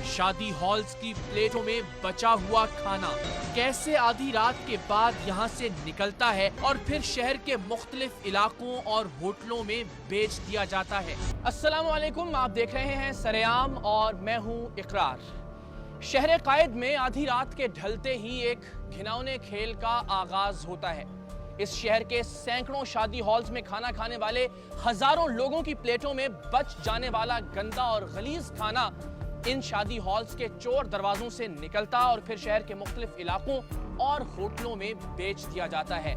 शादी हॉल्स की प्लेटों में बचा हुआ खाना कैसे आधी रात के बाद यहाँ से निकलता है और फिर शहर के मुख्तलिफ इलाकों और होटलों में बेच दिया जाता है। अस्सलामु अलैकुम, आप देख रहे हैं सरेआम और मैं हूँ इकरार। शहर कायद में आधी रात के ढलते ही एक घिनौने खेल का आगाज होता है। इस शहर के सैकड़ों शादी हॉल्स में खाना खाने वाले हजारों लोगों की प्लेटों में बच जाने वाला गंदा और गलीज खाना इन शादी हॉल्स के चोर दरवाजों से निकलता और फिर शहर के मुख्तलिफ इलाकों और होटलों में बेच दिया जाता है।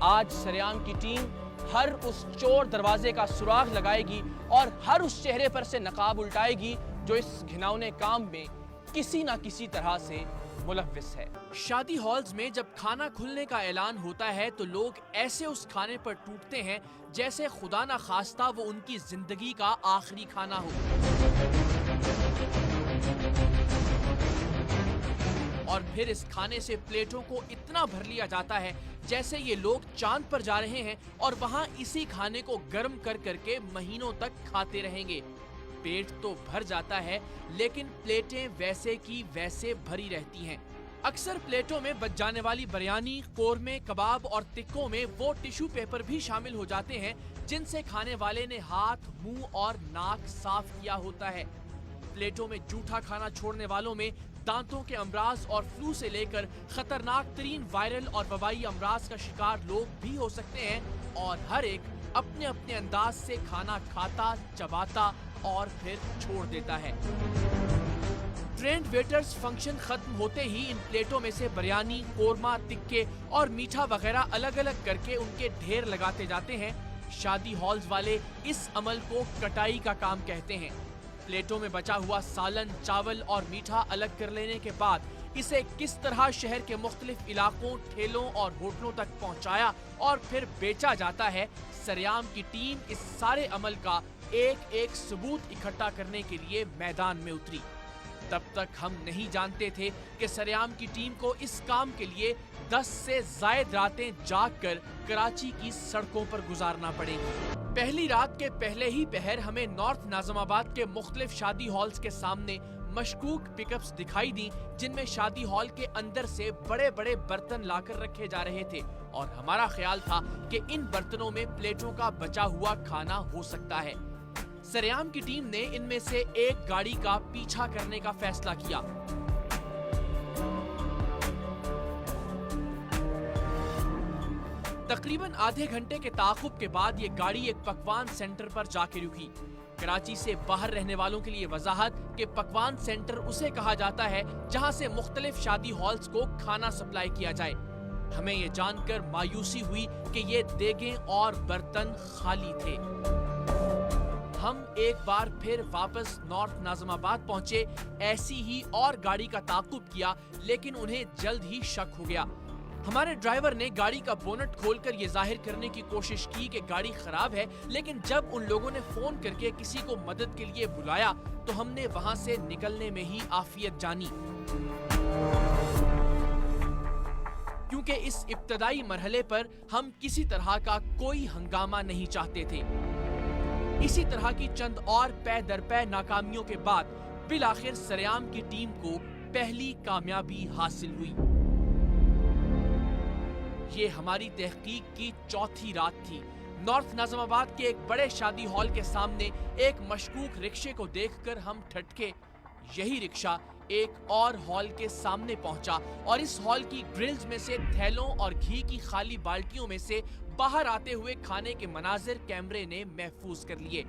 आज सरेआम की टीम हर उस चोर दरवाजे का सुराग लगाएगी और हर उस चेहरे पर से नकाब उल्टाएगी जो इस घिनौने काम में किसी ना किसी तरह से मुलव्विस है। शादी हॉल्स में जब खाना खुलने का ऐलान होता है तो लोग ऐसे उस खाने पर टूटते हैं जैसे खुदा ना खास्ता वो उनकी जिंदगी का आखिरी खाना हो। और फिर इस खाने से प्लेटों को इतना भर लिया जाता है जैसे ये लोग चांद पर जा रहे हैं और वहां इसी खाने को गर्म कर करके महीनों तक खाते रहेंगे। पेट तो भर जाता है लेकिन प्लेटें वैसे की वैसे भरी रहती हैं। अक्सर प्लेटों में बच जाने वाली बिरयानी, कोरमे, कबाब और टिक्कों में वो टिश्यू पेपर भी शामिल हो जाते हैं जिनसे खाने वाले ने हाथ, मुंह और नाक साफ किया होता है। प्लेटों में जूठा खाना छोड़ने वालों में दांतों के अमराज और फ्लू से लेकर खतरनाक तरीन वायरल और वबाई अमराज का शिकार लोग भी हो सकते हैं और हर एक अपने अपने अंदाज से खाना खाता, चबाता और फिर छोड़ देता है। ट्रेंड वेटर्स फंक्शन खत्म होते ही इन प्लेटों में से बिरयानी, कोरमा, टिक्के और मीठा वगैरह अलग अलग करके उनके ढेर लगाते जाते हैं। शादी हॉल्स वाले इस अमल को कटाई का काम कहते हैं। प्लेटों में बचा हुआ सालन, चावल और मीठा अलग कर लेने के बाद इसे किस तरह शहर के मुख्तलिफ इलाकों, ठेलों और होटलों तक पहुंचाया और फिर बेचा जाता है, सरेआम की टीम इस सारे अमल का एक एक सबूत इकट्ठा करने के लिए मैदान में उतरी। तब तक हम नहीं जानते थे कि सरेआम की टीम को इस काम के लिए 10 से ज़ायद रातें जागकर कराची की सड़कों पर गुजारना पड़ेगी। पहली रात के पहले ही पहर हमें नॉर्थ नाज़िमाबाद के मुख्तलिफ शादी हॉल्स के सामने मशकूक पिकअप्स दिखाई दी जिनमें शादी हॉल के अंदर से बड़े बड़े बर्तन लाकर रखे जा रहे थे और हमारा ख्याल था कि इन बर्तनों में प्लेटों का बचा हुआ खाना हो सकता है। सरेआम की टीम ने इनमें से एक गाड़ी का पीछा करने का फैसला किया। तकरीबन आधे घंटे के ताक़ुब के बाद ये गाड़ी एक पकवान सेंटर पर जाके रुकी। कराची से बाहर रहने वालों के लिए वजाहत कि पकवान सेंटर उसे कहा जाता है जहां से मुख्तलिफ शादी हॉल्स को खाना सप्लाई किया जाए। हमें ये जानकर मायूसी हुई कि ये देगें और बर्तन खाली थे। हम एक बार फिर वापस नॉर्थ नाज़िमाबाद पहुंचे, ऐसी ही और गाड़ी का ताक़ुब किया लेकिन उन्हें जल्द ही शक हो गया। हमारे ड्राइवर ने गाड़ी का बोनट खोलकर ये जाहिर करने की कोशिश की कि गाड़ी खराब है, लेकिन जब उन लोगों ने फोन करके किसी को मदद के लिए बुलाया तो हमने वहां से निकलने में ही आफियत जानी, क्योंकि इस इब्तदाई मरहले पर हम किसी तरह का कोई हंगामा नहीं चाहते थे। इसी तरह की चंद और पै दर पै नाकामियों के बाद बिलाखिर सरेआम की टीम को पहली कामयाबी हासिल हुई। ये हमारी तहकीक की चौथी रात थी। नॉर्थ नाज़िमाबाद के एक बड़े शादी हॉल के सामने एक मशकूक रिक्शे को देखकर हम ठटके। यही रिक्शा एक और हॉल के सामने पहुंचा और इस हॉल की ग्रिल्स में से थैलों और घी की खाली बाल्टियों में से बाहर आते हुए खाने के मनाजिर कैमरे ने महफूज कर लिए।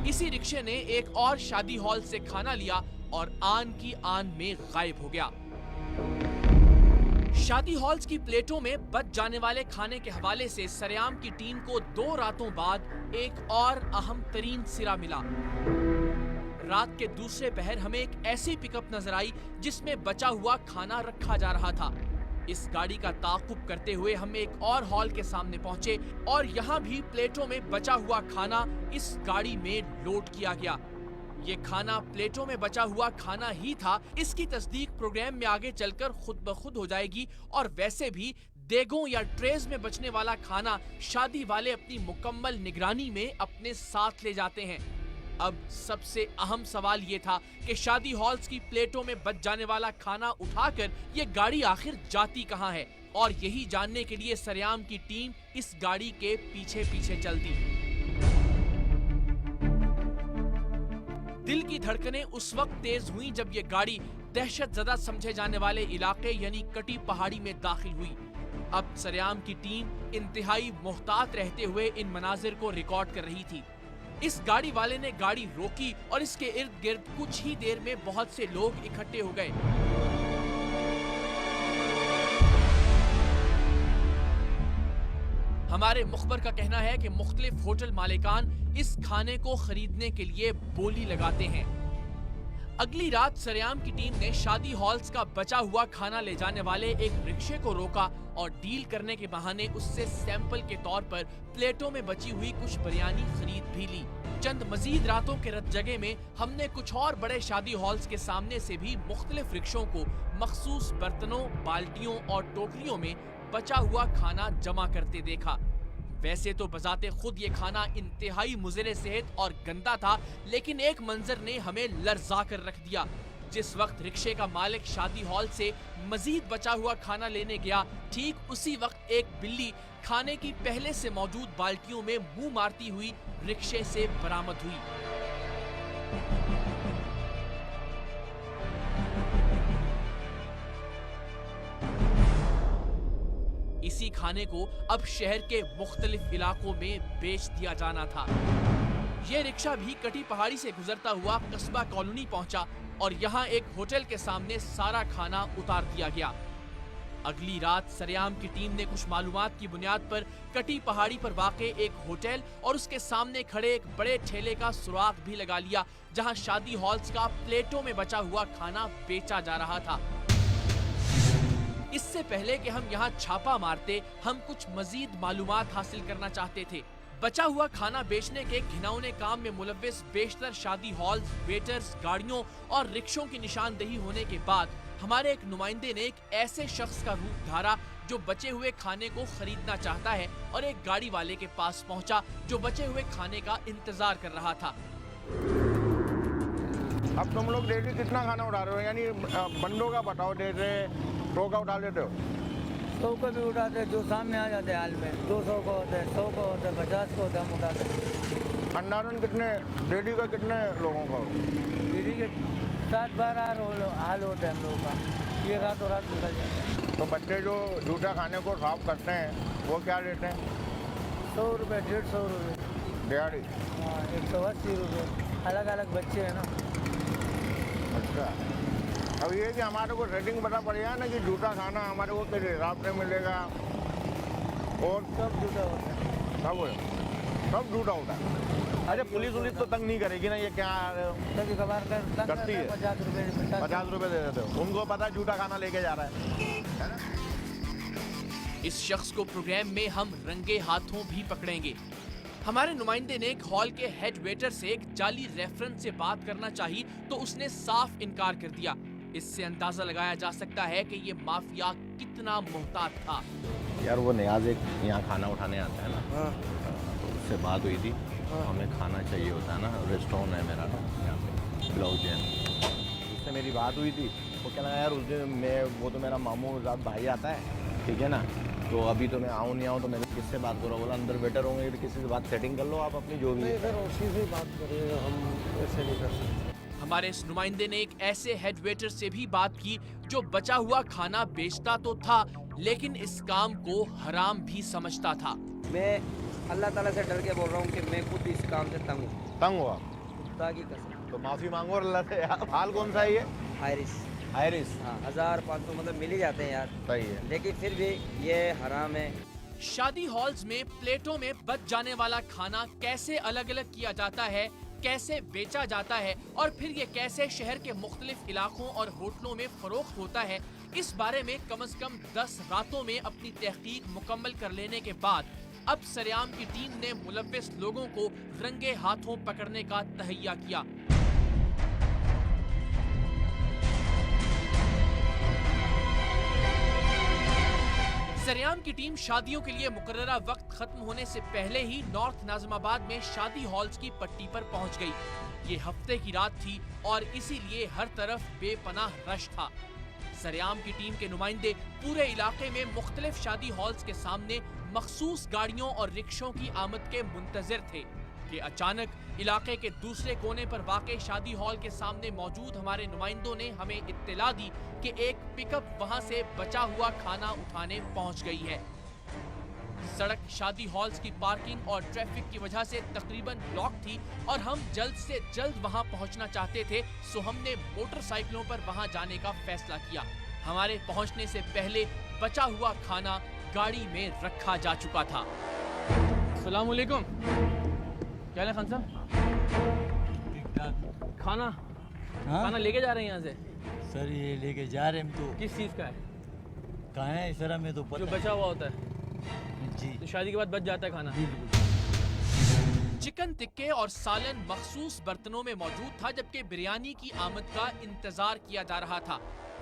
इसी रिक्शे ने एक और शादी हॉल से खाना लिया और आन की आन में गायब हो गया। शादी हॉल्स की प्लेटों में बच जाने वाले खाने के हवाले से सरेआम की टीम को 2 रातों बाद एक और अहम तरीन सिरा मिला। रात के दूसरे पहर हमें एक ऐसी पिकअप नजर आई जिसमें बचा हुआ खाना रखा जा रहा था। इस गाड़ी का ताक़ुब करते हुए हम एक और हॉल के सामने पहुंचे और यहाँ भी प्लेटों में बचा हुआ खाना इस गाड़ी में लोड किया गया। ये खाना प्लेटों में बचा हुआ खाना ही था, इसकी तस्दीक प्रोग्राम में आगे चलकर खुद ब खुद हो जाएगी और वैसे भी देगों या ट्रेज में बचने वाला खाना शादी वाले अपनी मुकम्मल निगरानी में अपने साथ ले जाते हैं। अब सबसे अहम सवाल ये था कि शादी हॉल्स की प्लेटों में बच जाने वाला खाना उठाकर ये गाड़ी आखिर जाती कहाँ है, और यही जानने के लिए सरेआम की टीम इस गाड़ी के पीछे पीछे चलती। दिल की धड़कनें उस वक्त तेज हुई जब ये गाड़ी दहशतजदा समझे जाने वाले इलाके यानी कटी पहाड़ी में दाखिल हुई। अब सरेआम की टीम इंतहाई मोहतात रहते हुए इन मनाजिर को रिकॉर्ड कर रही थी। इस गाड़ी वाले ने गाड़ी रोकी और इसके इर्द गिर्द कुछ ही देर में बहुत से लोग इकट्ठे हो गए। हमारे मुखबर का कहना है कि मुख्तलिफ होटल मालिकान इस खाने को खरीदने के लिए बोली लगाते हैं। अगली रात सरेआम की टीम ने शादी हॉल्स का बचा हुआ खाना ले जाने वाले एक रिक्शे को रोका और डील करने के बहाने उससे सैंपल के तौर पर प्लेटों में बची हुई कुछ बिरयानी खरीद भी ली। चंद मजीद रातों के रतजगे में हमने कुछ और बड़े शादी हॉल्स के सामने से भी मुख्तलिफ रिक्शों को मखसूस बर्तनों, बाल्टियों और टोकरियों में बचा हुआ खाना जमा करते देखा। वैसे तो बजाते खुद ये खाना इंतहाई मुज़िर सेहत और गंदा था, लेकिन एक मंजर ने हमें लर्जा कर रख दिया। जिस वक्त रिक्शे का मालिक शादी हॉल से मजीद बचा हुआ खाना लेने गया, ठीक उसी वक्त एक बिल्ली खाने की पहले से मौजूद बाल्टियों में मुंह मारती हुई रिक्शे से बरामद हुई। इसी खाने को अब शहर के मुख्तलिफ इलाकों में बेच दिया जाना था। ये रिक्शा भी कटी पहाड़ी से गुजरता हुआ कस्बा कॉलोनी पहुंचा और यहाँ एक होटल के सामने सारा खाना उतार दिया गया। अगली रात सरेआम की टीम ने कुछ मालूमात की बुनियाद पर कटी पहाड़ी पर वाक़े एक होटल और उसके सामने खड़े एक बड़े ठेले का सुराग भी लगा लिया, जहाँ शादी हॉल्स का प्लेटों में बचा हुआ खाना बेचा जा रहा था। इससे पहले कि हम यहाँ छापा मारते, हम कुछ मजीद मालूमात हासिल करना चाहते थे। बचा हुआ खाना बेचने के घिनौने काम में मुलव्विस बेशतर शादी हॉल्स, वेटर्स, गाड़ियों और रिक्शों की निशानदेही होने के बाद हमारे एक नुमाइंदे ने एक ऐसे शख्स का रूप धारा जो बचे हुए खाने को खरीदना चाहता है और एक गाड़ी वाले के पास पहुंचा जो बचे हुए खाने का इंतजार कर रहा था। अब तुम लोग डेली कितना खाना उठा रहे हो? यानी बंदों का बताओ, डेढ़ 100 का उठा लेते हो? 100 का भी उठाते हैं, जो सामने आ जाते हैं हाल में 200 का होता है, 100 का होता है, 50 का होता है, हम उठाते हैं। अंदाजन कितने डेली का कितने लोगों का? डेली के 7-12 हाल होता है हम लोगों का, ये रातों रात निकल जाता है। तो बच्चे जो जूठा खाने को साफ करते हैं वो क्या रेट है? 100 रुपये, 150 रुपये दिहाड़ी? हाँ, 180 रुपये, अलग अलग बच्चे हैं ना। अच्छा, अब ये कि हमारे को रेटिंग पता पड़ गया ना कि जूठा खाना हमारे को किस हिसाब से मिलेगा और सब झूठा होता है, सब झूठा होता है। अरे पुलिस तो तंग नहीं करेगी ना? ये क्या कभी कभार करती है? 50 रुपये 50 रुपये दे देते हो, उनको पता है जूठा खाना लेके जा रहा है ना? इस शख्स को प्रोग्राम में हम रंगे हाथों भी पकड़ेंगे। हमारे नुमाइंदे ने एक हॉल के हेड वेटर से एक जाली रेफरेंस से बात करना चाहिए तो उसने साफ इनकार कर दिया। इससे अंदाजा लगाया जा सकता है कि ये माफिया कितना मोहतात था। यार वो नियाज एक यहाँ खाना उठाने आता है ना, तो उससे बात हुई थी, हमें खाना चाहिए होता है ना, रेस्टोरेंट है मेरा ना यहाँ पे ब्लाउज जैन, उससे मेरी बात हुई थी। वो कहना यार उस दिन वो तो मेरा मामू ज़ात भाई आता है, ठीक है ना, तो अभी तो मैं आऊँ नहीं आऊँ तो मैंने किससे बात करो? बोला अंदर बेटर होंगे तो किसी से बात सेटिंग कर लो आप अपनी जो भी है। सर उसी से बात करें, हम ऐसे नहीं कर सकते। हमारे इस नुमाइंदे ने एक ऐसे हेड वेटर से भी बात की जो बचा हुआ खाना बेचता तो था लेकिन इस काम को हराम भी समझता था। मैं अल्लाह ताला से डर के बोल रहा हूँ कि मैं खुद इस काम से तंग हूँ। तंग हुआ खुदा की कसम। तो माफ़ी मांगो और अल्लाह से। यार हाल कौन सा है ये? आयरिस हाँ, 1500 मतलब मिल ही जाते हैं यार। सही है, लेकिन फिर भी ये हराम है। शादी हॉल्स में प्लेटों में बच जाने वाला खाना कैसे अलग अलग किया जाता है, कैसे बेचा जाता है और फिर ये कैसे शहर के मुख्तलिफ इलाकों और होटलों में फरोख्त होता है, इस बारे में कम से कम 10 रातों में अपनी तहकीक मुकम्मल कर लेने के बाद अब सरेआम की टीम ने मुलव्विस लोगों को रंगे हाथों पकड़ने का तहैया किया। सरेआम की टीम शादियों के लिए मुकर्ररा वक्त खत्म होने से पहले ही नॉर्थ नाज़िमाबाद में शादी हॉल्स की पट्टी पर पहुंच गई। ये हफ्ते की रात थी और इसीलिए हर तरफ बेपनाह रश था। सरेआम की टीम के नुमाइंदे पूरे इलाके में मुख्तलिफ शादी हॉल्स के सामने मखसूस गाड़ियों और रिक्शों की आमद के मुंतजिर थे कि अचानक इलाके के दूसरे कोने पर वाक़े शादी हॉल के सामने मौजूद हमारे नुमाइंदों ने हमें इत्तला दी कि एक पिकअप वहां से बचा हुआ खाना उठाने पहुंच गई है। सड़क शादी हॉल्स की पार्किंग और ट्रैफिक की वजह से तकरीबन ब्लॉक थी और हम जल्द से जल्द वहां पहुंचना चाहते थे, सो हमने मोटरसाइकिलों पर वहां जाने का फैसला किया। हमारे पहुंचने से पहले बचा हुआ खाना गाड़ी में रखा जा चुका था। अस्सलाम वालेकुम, क्या है खान साहब? खाना खाना लेके जा रहे हैं यहाँ से? सर ये लेके जा रहे हैं हम तो। किस चीज़ का है? कहाँ है सर हमें तो जो बचा हुआ होता है जी तो शादी के बाद बच जाता है खाना। चिकन टिक्के और सालन मखसूस बर्तनों में मौजूद था, जबकि बिरयानी की आमद का इंतजार किया जा रहा था।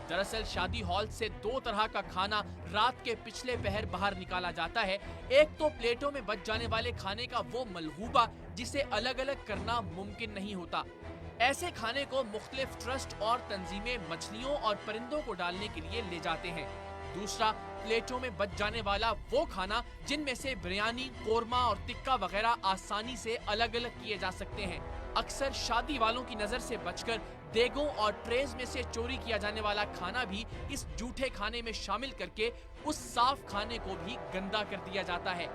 दरअसल शादी हॉल से दो तरह का खाना रात के पिछले पहर बाहर निकाला जाता है। एक तो प्लेटों में बच जाने वाले खाने का वो मलगूबा जिसे अलग अलग करना मुमकिन नहीं होता। ऐसे खाने को मुख्तलिफ ट्रस्ट और तंजीमें मछलियों और परिंदों को डालने के लिए ले जाते हैं। दूसरा, प्लेटों में बच जाने वाला वो खाना जिनमें से बिरयानी, कोरमा और टिक्का वगैरह आसानी से अलग अलग किए जा सकते हैं। अक्सर शादी वालों की नजर से बचकर देगों और ट्रेज में से चोरी किया जाने वाला खाना भी इस जूठे खाने में शामिल करके उस साफ खाने को भी गंदा कर दिया जाता है।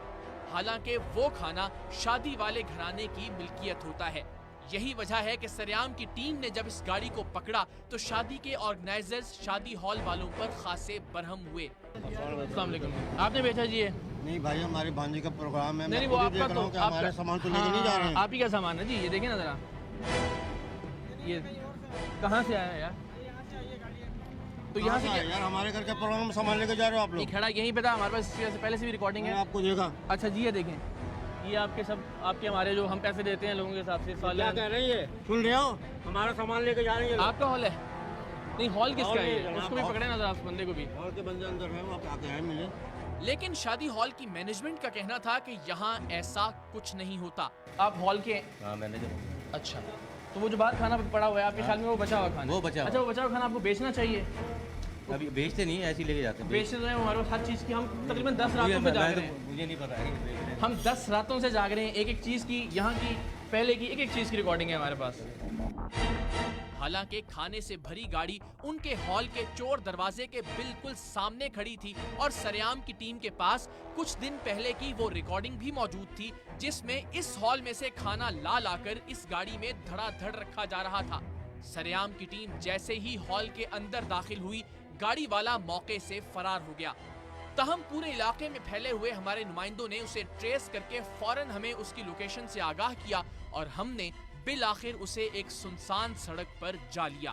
हालांकि वो खाना शादी वाले घराने की मिल्कियत होता है। यही वजह है कि सरेआम की टीम ने जब इस गाड़ी को पकड़ा तो शादी के ऑर्गेनाइजर्स शादी हॉल वालों पर खासे बरहम हुए। अस्सलाम वालेकुम, आपने बेचा जी ये? नहीं भाई, हमारे भांजे का प्रोग्राम है। नहीं, मैं वो खुद ही आपका देख रहा तो हूं कि हमारे सामान तो लेके नहीं जा रहे हैं। आप ही का सामान है जी, ये देखें ना जरा। ये कहाँ से आया यार? तो यहाँ से यार हमारे घर के प्रोग्राम में सामान लेके जा रहे हो आप ये लोग? खड़ा यहीं पे था, हमारे पास पहले से भी रिकॉर्डिंग मैंने है। आपको देखा। अच्छा जी, ये देखें, ये आपके सब आपके हमारे जो हम पैसे देते हैं लोगों के हिसाब से क्या कह रही है? सुन रहे हो? हमारा सामान लेके जा रही है। आपका हॉल है? नहीं, हॉल किसका है? जनाब, उसको भी पकड़े ना जरा, उस बंदे को भी। और के बंदे अंदर है, वो आके हैं मिले। लेकिन शादी हॉल की मैनेजमेंट का कहना था कि यहाँ ऐसा कुछ नहीं होता। आप हॉल के? हाँ, मैनेजर। अच्छा, तो वो जो बाहर खाना पड़ा हुआ है आपके ख्याल में वो बचा हुआ खाना? वो बचा हुआ। अच्छा, वो बचा हुआ खाना आपको बेचना चाहिए? अभी बेचते नहीं, ऐसे ही लेके जाते हैं। बेच रहे हैं हमारे पास हर चीज़ की। हम तकरीबन 10 रातों से जाग रहे हैं। मुझे नहीं पता है कि बेच रहे हैं। हम 10 रातों से जाग रहे हैं, एक एक चीज़ की, यहाँ की, पहले की, एक एक चीज़ की रिकॉर्डिंग है हमारे पास। हालांकि खाने से भरी गाड़ी उनके हॉल के चोर दरवाजे के बिल्कुल सामने खड़ी थी और सरेआम की टीम के पास कुछ दिन पहले की वो रिकॉर्डिंग भी मौजूद थी जिसमें इस हॉल में से खाना ला लाकर इस गाड़ी में धड़ाधड़ रखा जा रहा था। सरेआम की टीम जैसे ही हॉल के अंदर दाखिल हुई, गाड़ी वाला मौके से फरार हो गया। तहम पूरे इलाके में फैले हुए हमारे नुमाइंदों ने उसे ट्रेस करके फौरन हमें उसकी लोकेशन से आगाह किया और हमने बिल आखिर उसे एक सुनसान सड़क पर जा लिया।